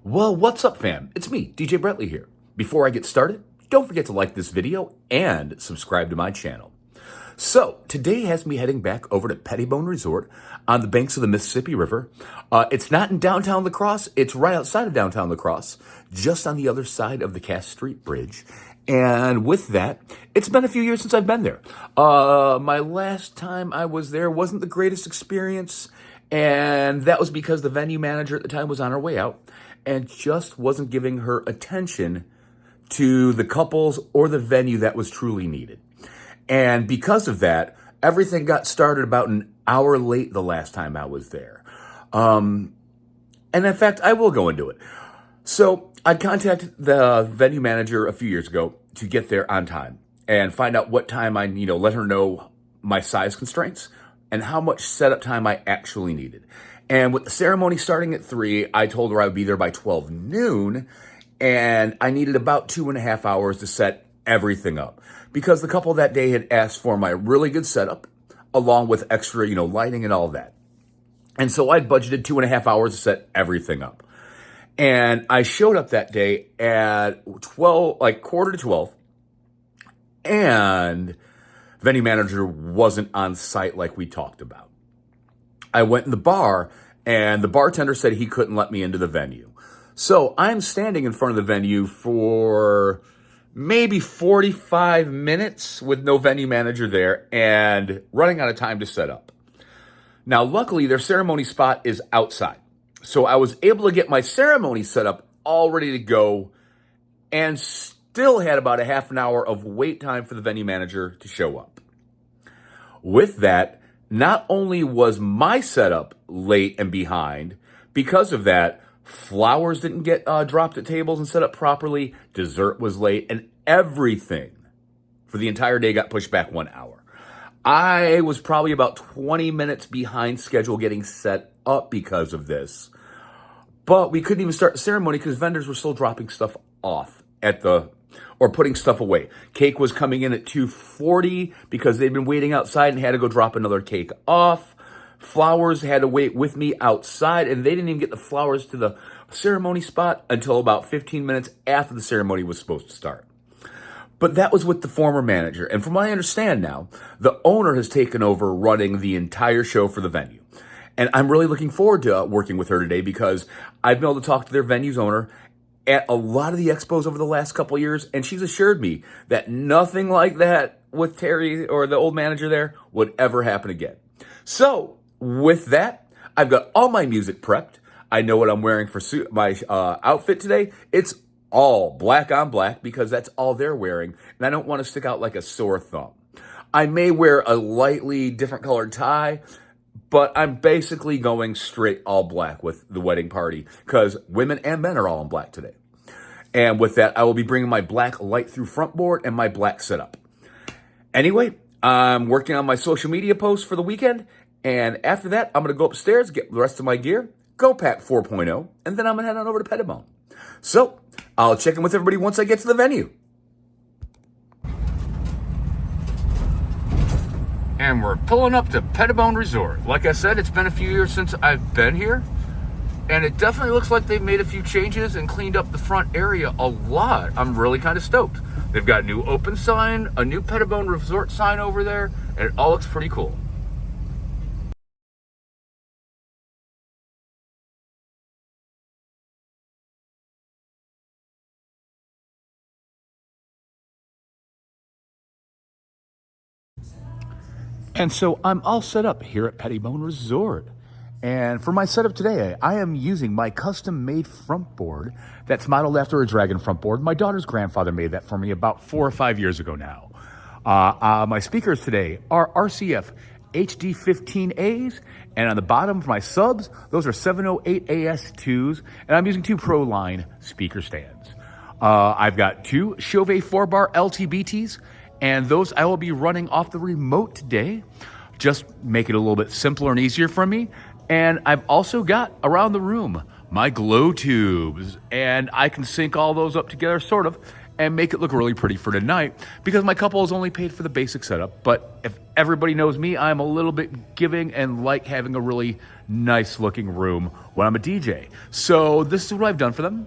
Well, what's up, fam? It's me, DJ Brentley here. Before I get started, don't forget to like this video and subscribe to my channel. So, today has me heading back over to Pettibone Resort on the banks of the Mississippi River. It's not in downtown La Crosse, it's right outside of downtown La Crosse, just on the other side of the Cass Street Bridge. And with that, it's been a few years since I've been there. My last time I was there wasn't the greatest experience, and that was because the venue manager at the time was on her way out and just wasn't giving her attention to the couples or the venue that was truly needed. And because of that, everything got started about an hour late the last time I was there. And in fact, I will go into it. So I contacted the venue manager a few years ago to get there on time and find out what time I, let her know my size constraints and how much setup time I actually needed. And with the ceremony starting at 3, I told her I would be there by 12 noon, and I needed about 2.5 hours to set everything up because the couple that day had asked for my really good setup along with extra, lighting and all that. And so I'd budgeted 2.5 hours to set everything up. And I showed up that day at 12, like quarter to 12, and venue manager wasn't on site like we talked about. I went in the bar, and the bartender said he couldn't let me into the venue. So I'm standing in front of the venue for maybe 45 minutes with no venue manager there and running out of time to set up. Now, luckily, their ceremony spot is outside. So I was able to get my ceremony set up all ready to go and still had about a half an hour of wait time for the venue manager to show up. With that, not only was my setup late and behind, because of that, flowers didn't get dropped at tables and set up properly, dessert was late, and everything for the entire day got pushed back 1 hour. I was probably about 20 minutes behind schedule getting set up because of this. But we couldn't even start the ceremony because vendors were still dropping stuff off or putting stuff away. Cake was coming in at 2:40 because they'd been waiting outside and had to go drop another cake off. Flowers had to wait with me outside, and they didn't even get the flowers to the ceremony spot until about 15 minutes after the ceremony was supposed to start. But that was with the former manager. And from what I understand now, the owner has taken over running the entire show for the venue. And I'm really looking forward to working with her today because I've been able to talk to their venue's owner at a lot of the expos over the last couple of years, and she's assured me that nothing like that with Terry or the old manager there would ever happen again. So, with that, I've got all my music prepped. I know what I'm wearing for my outfit today. It's all black on black because that's all they're wearing, and I don't want to stick out like a sore thumb. I may wear a lightly different colored tie, but I'm basically going straight all black with the wedding party because women and men are all in black today. And with that, I will be bringing my black light through front board and my black setup. Anyway, I'm working on my social media posts for the weekend. And after that, I'm going to go upstairs, get the rest of my gear, go pack 4.0, and then I'm going to head on over to Pettibone. So I'll check in with everybody once I get to the venue. And we're pulling up to Pettibone Resort. Like I said, it's been a few years since I've been here, and it definitely looks like they've made a few changes and cleaned up the front area a lot. I'm really kind of stoked. They've got a new open sign, a new Pettibone Resort sign over there, and it all looks pretty cool. And so I'm all set up here at Pettibone Resort. And for my setup today, I am using my custom-made front board that's modeled after a dragon front board. My daughter's grandfather made that for me about 4 or 5 years ago now. My speakers today are RCF HD15As, and on the bottom for my subs, those are 708 AS2s, and I'm using 2 Pro Line speaker stands. I've got 2 Chauvet 4-bar LTBTs, and those I will be running off the remote today, just make it a little bit simpler and easier for me. And I've also got around the room my Glotubes, and I can sync all those up together sort of and make it look really pretty for tonight, because my couple has only paid for the basic setup. But if everybody knows me, I'm a little bit giving and like having a really nice looking room when I'm a DJ. So this is what I've done for them.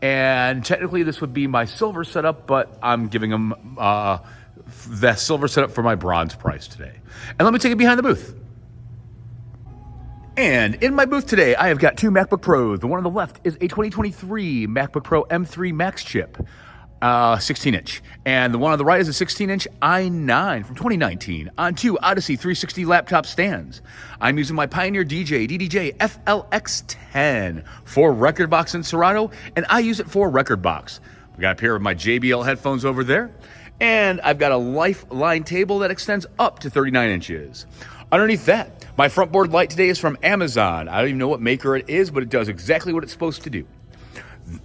And technically this would be my silver setup, but I'm giving them the silver setup for my bronze price today. And let me take it behind the booth. And in my booth today, I have got two MacBook Pros. The one on the left is a 2023 MacBook Pro M3 Max chip, 16-inch. And the one on the right is a 16-inch i9 from 2019 on two Odyssey 360 laptop stands. I'm using my Pioneer DDJ FLX10 for record box in Serato, and I use it for record box. We got a pair of my JBL headphones over there, and I've got a Lifeline table that extends up to 39 inches. Underneath that, my front board light today is from Amazon. I don't even know what maker it is, but it does exactly what it's supposed to do.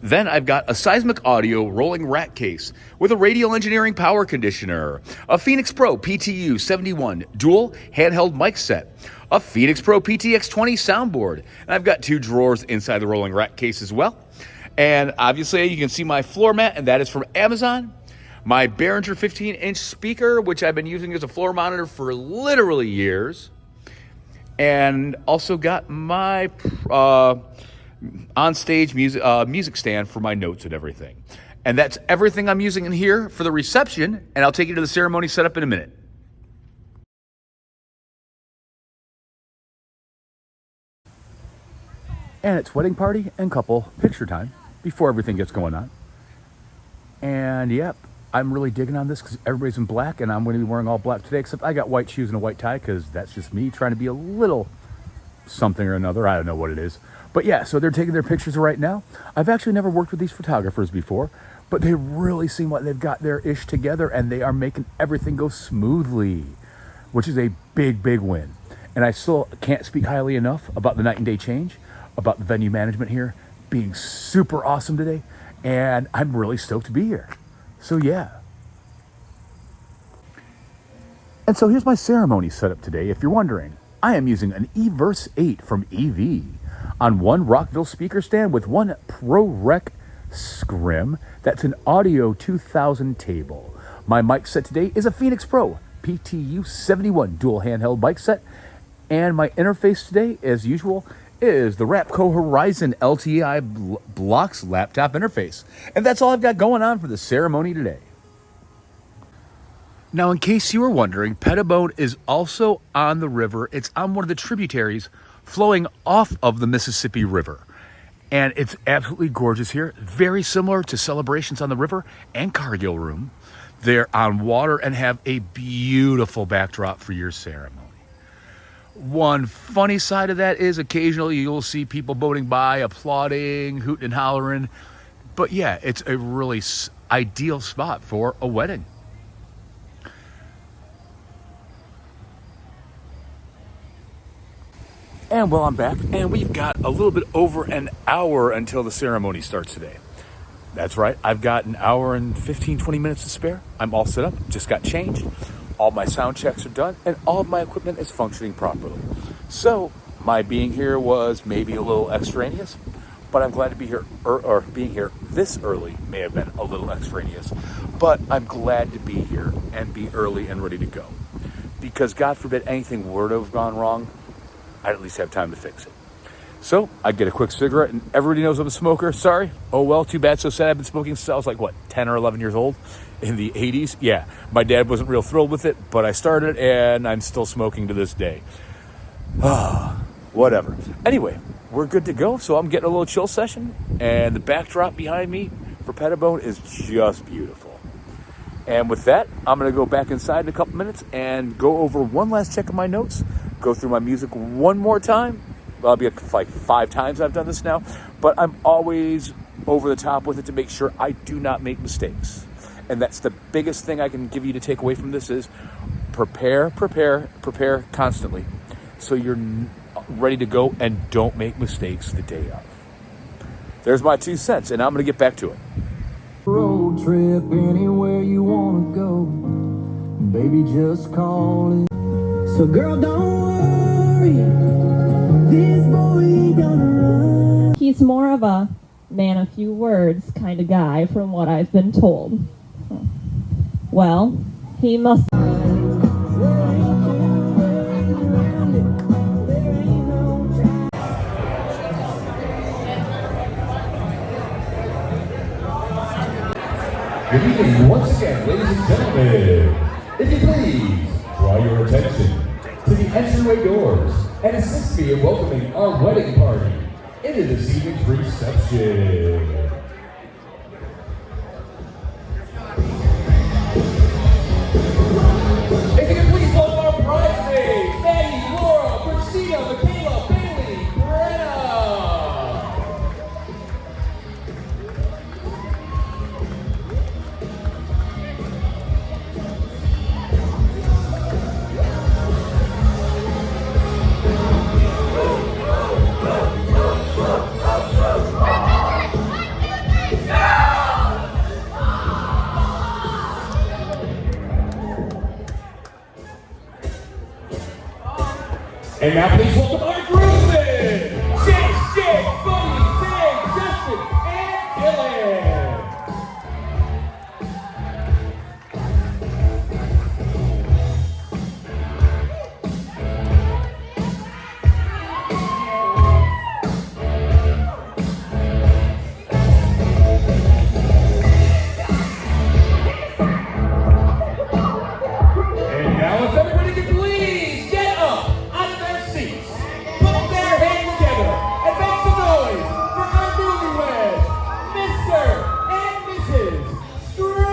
Then I've got a Seismic Audio rolling rack case with a Radial Engineering power conditioner, a Phenyx Pro PTU-2U dual handheld mic set, a Phenyx Pro PTX20 soundboard, and I've got two drawers inside the rolling rack case as well. And obviously you can see my floor mat, and that is from Amazon. My Behringer 15-inch speaker, which I've been using as a floor monitor for literally years. And also got my on-stage music stand for my notes and everything. And that's everything I'm using in here for the reception, and I'll take you to the ceremony setup in a minute. And it's wedding party and couple picture time before everything gets going on. And yep, I'm really digging on this because everybody's in black, and I'm going to be wearing all black today, except I got white shoes and a white tie because that's just me trying to be a little something or another. I don't know what it is. But yeah, so they're taking their pictures right now. I've actually never worked with these photographers before, but they really seem like they've got their ish together, and they are making everything go smoothly, which is a big, big win. And I still can't speak highly enough about the night and day change, about the venue management here being super awesome today, and I'm really stoked to be here. So yeah. And so here's my ceremony setup today. If you're wondering, I am using an eVerse 8 from EV on one Rockville speaker stand with one ProRec scrim. That's an Audio 2000 table. My mic set today is a Phenyx Pro PTU-2U dual handheld mic set. And my interface today, as usual, is the Rapco Horizon LTI Blocks laptop interface. And that's all I've got going on for the ceremony today. Now, in case you were wondering, Pettibone is also on the river. It's on one of the tributaries flowing off of the Mississippi River. And it's absolutely gorgeous here. Very similar to Celebrations on the River and Cargill Room. They're on water and have a beautiful backdrop for your ceremony. One funny side of that is occasionally you'll see people boating by, applauding, hooting and hollering. But yeah, it's a really ideal spot for a wedding. And well, I'm back, and we've got a little bit over an hour until the ceremony starts today. That's right, I've got an hour and 15, 20 minutes to spare. I'm all set up, just got changed. All my sound checks are done, and all of my equipment is functioning properly. So my being here was maybe a little extraneous, but I'm glad to be here, or being here this early may have been a little extraneous, but I'm glad to be here and be early and ready to go. Because God forbid anything were to have gone wrong, I'd at least have time to fix it. So I get a quick cigarette, and everybody knows I'm a smoker. Sorry. Oh well, too bad, so sad. I've been smoking since I was like, what, 10 or 11 years old in the 80s? Yeah, my dad wasn't real thrilled with it, but I started, and I'm still smoking to this day. Whatever. Anyway, we're good to go, so I'm getting a little chill session, and the backdrop behind me for Pettibone is just beautiful. And with that, I'm going to go back inside in a couple minutes and go over one last check of my notes, go through my music one more time. Well, it'll be like 5 times I've done this now, but I'm always over the top with it to make sure I do not make mistakes. And that's the biggest thing I can give you to take away from this is prepare constantly so you're ready to go and don't make mistakes the day of. There's my 2 cents, and I'm going to get back to it. Road trip anywhere you want to go, baby, just call it. So girl, don't worry, this boy ain't gonna run. He's more of a man of few words kind of guy from what I've been told. Well, he must... Good evening once again, ladies and gentlemen. If you please, draw your attention to the entryway doors and assist me in welcoming our wedding party into this evening's reception. If you can please welcome our bridesmaids, Maddie, Laura, Christina, Michaela, Bailey, Brenna. And now please welcome our groomsmen, Jake, Buddy, Zig, Justin, and Dylan. And now if everybody can please get up out of their seats, put their hands together, and make some noise for our newlyweds, Mr. and Mrs. Scrooge!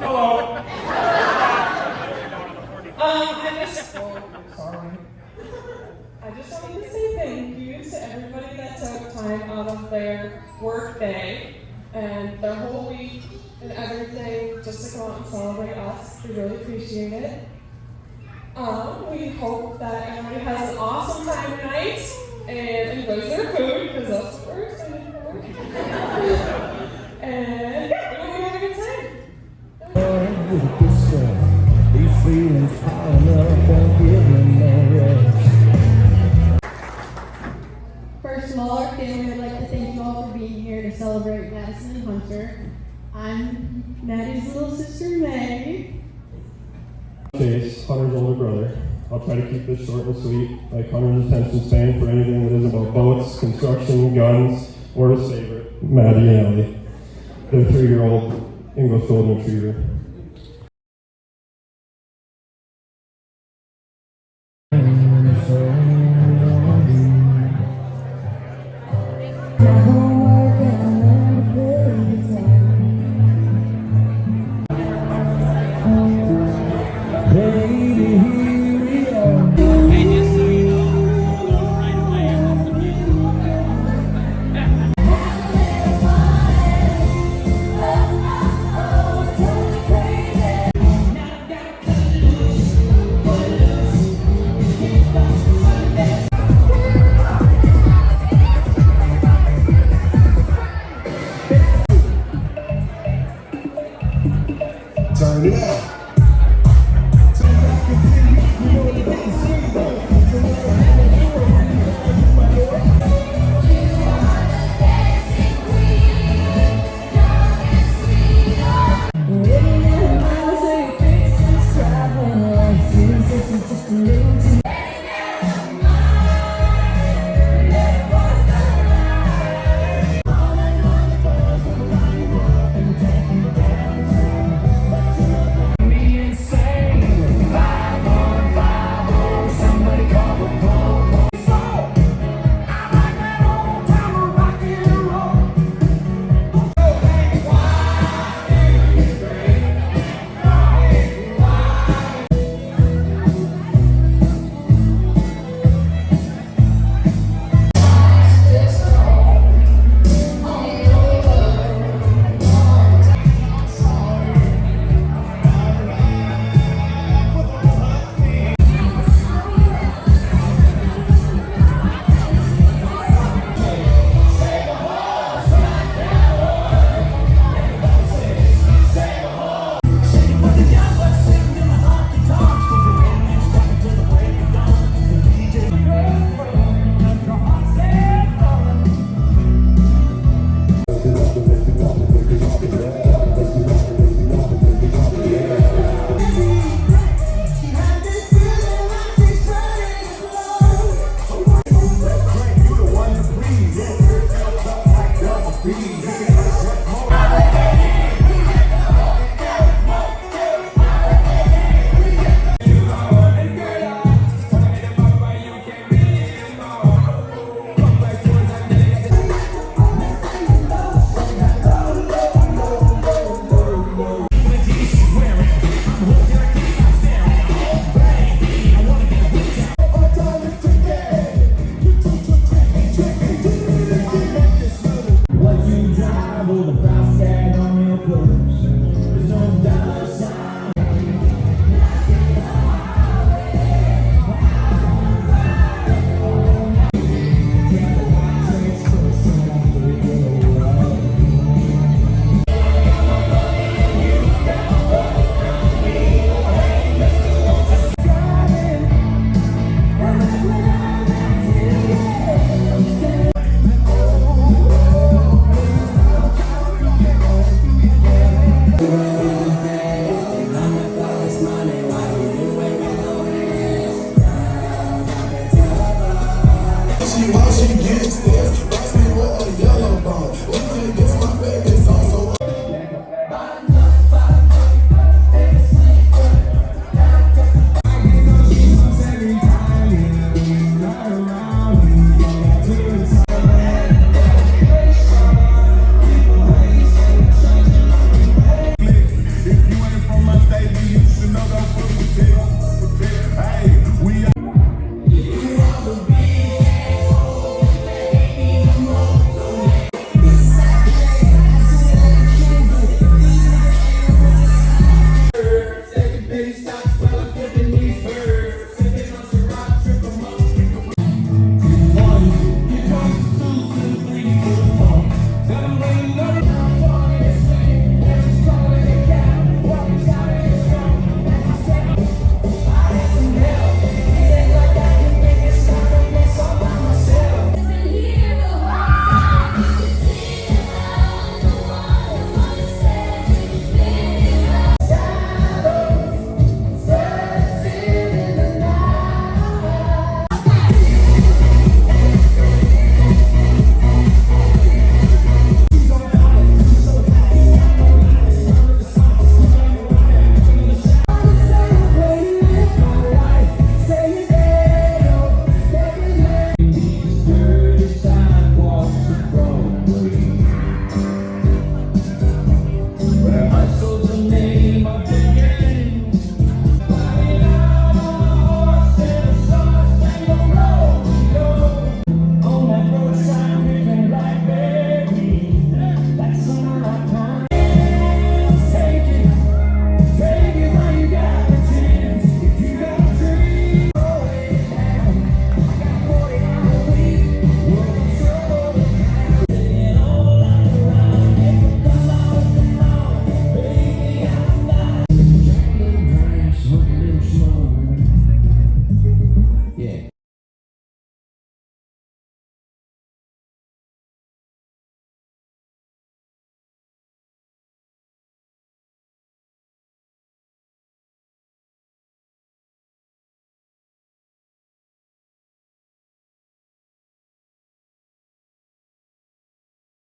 Hello. I just wanted to say thank you to everybody that took time out of their work day and their whole week and everything just to come out and celebrate us. We really appreciate it. We hope that everybody has an awesome time tonight and enjoys their food because that's what we're excited for. And yeah, we're gonna have a good time. These feelings piling up, won't give me no rest. First of all, our family would like to thank you all for being here to celebrate Madison and Hunter. I'm Maddie's little sister, Maggie. Chase, Hunter's older brother. I'll try to keep this short and sweet, like Hunter's attention span for anything that isn't about boats, construction, guns, or his favorite, Maddie and Ellie, their 3-year-old English Golden Retriever. So